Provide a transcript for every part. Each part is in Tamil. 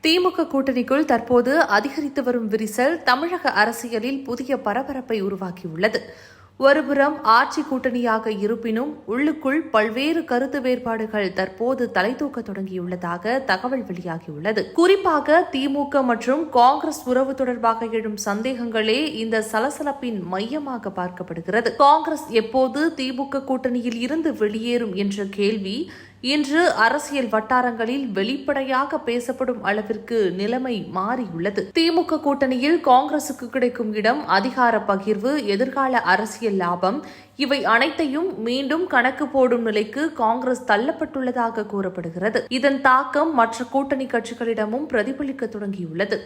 திமுக கூட்டணிக்குள் தற்போது அதிகரித்து வரும் விரிசல் தமிழக அரசியலில் புதிய பரபரப்பை உருவாக்கியுள்ளது. ஒருபுறம் ஆட்சி கூட்டணியாக இருப்பினும் உள்ளுக்குள் பல்வேறு கருத்து வேறுபாடுகள் தற்போது தலைதூக்க தொடங்கியுள்ளதாக தகவல் வெளியாகியுள்ளது. குறிப்பாக திமுக மற்றும் காங்கிரஸ் உறவு தொடர்பாக எழும் சந்தேகங்களே இந்த சலசலப்பின் மையமாக பார்க்கப்படுகிறது. காங்கிரஸ் எப்போது திமுக கூட்டணியில் இருந்து வெளியேறும் என்ற கேள்வி இன்று அரசியல் வட்டாரங்களில் வெளிப்படையாக பேசப்படும் அளவிற்கு நிலைமை மாறியுள்ளது. திமுக கூட்டணியில் காங்கிரசுக்கு கிடைக்கும் இடம், அதிகார பகிர்வு, எதிர்கால அரசியல் லாபம் இவை அனைத்தையும் மீண்டும் கணக்கு போடும் நிலைக்கு காங்கிரஸ் தள்ளப்பட்டுள்ளதாக கூறப்படுகிறது. இதன் தாக்கம் மற்ற கூட்டணி கட்சிகளிடமும் பிரதிபலிக்க தொடங்கியுள்ளது.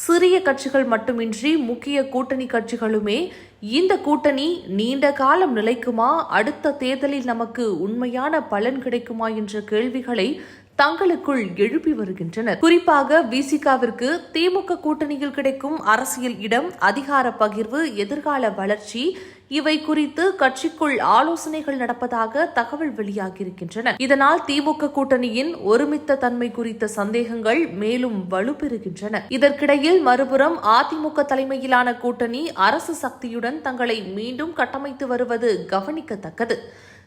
சிறிய கட்சிகள் மட்டுமின்றி முக்கிய கூட்டணி கட்சிகளுமே இந்த கூட்டணி நீண்ட காலம் நிலைக்குமா, அடுத்த தேர்தலில் நமக்கு உண்மையான பலன் கிடைக்குமா என்ற கேள்விகளை தங்களுக்குள் எழுப்பி வருகின்றனர். குறிப்பாக விசிகாவிற்கு திமுக கூட்டணியில் கிடைக்கும் அரசியல் இடம், அதிகார பகிர்வு, எதிர்கால வளர்ச்சி இவை குறித்து கட்சிக்குள் ஆலோசனைகள் நடப்பதாக தகவல் வெளியாகியிருக்கின்றன. இதனால் திமுக கூட்டணியின் ஒருமித்த தன்மை குறித்த சந்தேகங்கள் மேலும் வலுப்பெறுகின்றன. இதற்கிடையில் மறுபுறம் அதிமுக தலைமையிலான கூட்டணி அரசு சக்தியுடன் தங்களை மீண்டும் கட்டமைத்து வருவது கவனிக்கத்தக்கது.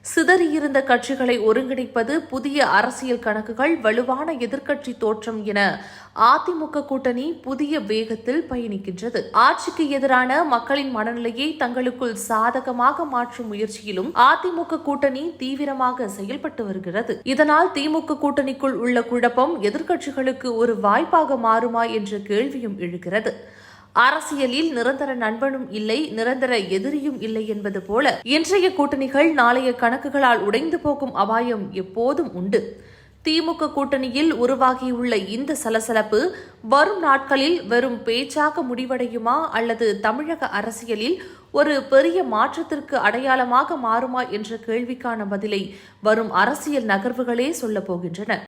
சிதறியிருந்த கட்சிகளை ஒருங்கிணைப்பது, புதிய அரசியல் கணக்குகள், வலுவான எதிர்க்கட்சி தோற்றம் என அதிமுக கூட்டணி புதிய வேகத்தில் பயணிக்கின்றது. ஆட்சிக்கு எதிரான மக்களின் மனநிலையை தங்களுக்குள் சாதகமாக மாற்றும் முயற்சியிலும் அதிமுக கூட்டணி தீவிரமாக செயல்பட்டு வருகிறது. இதனால் திமுக கூட்டணிக்குள் உள்ள குழப்பம் எதிர்க்கட்சிகளுக்கு ஒரு வாய்ப்பாக மாறுமா என்ற கேள்வியும் எழுகிறது. அரசியலில் நிரந்தர நண்பனும் இல்லை, நிரந்தர எதிரியும் இல்லை என்பது போல இன்றைய கூட்டணிகள் நாளைய கணக்குகளால் உடைந்து போகும் அபாயம் எப்போதும் உண்டு. திமுக கூட்டணியில் உருவாகியுள்ள இந்த சலசலப்பு வரும் நாட்களில் வெறும் பேச்சாக முடிவடையுமா அல்லது தமிழக அரசியலில் ஒரு பெரிய மாற்றத்திற்கு அடையாளமாக மாறுமா என்ற கேள்விக்கான பதிலை வரும் அரசியல் நகர்வுகளே சொல்லப் போகின்றன.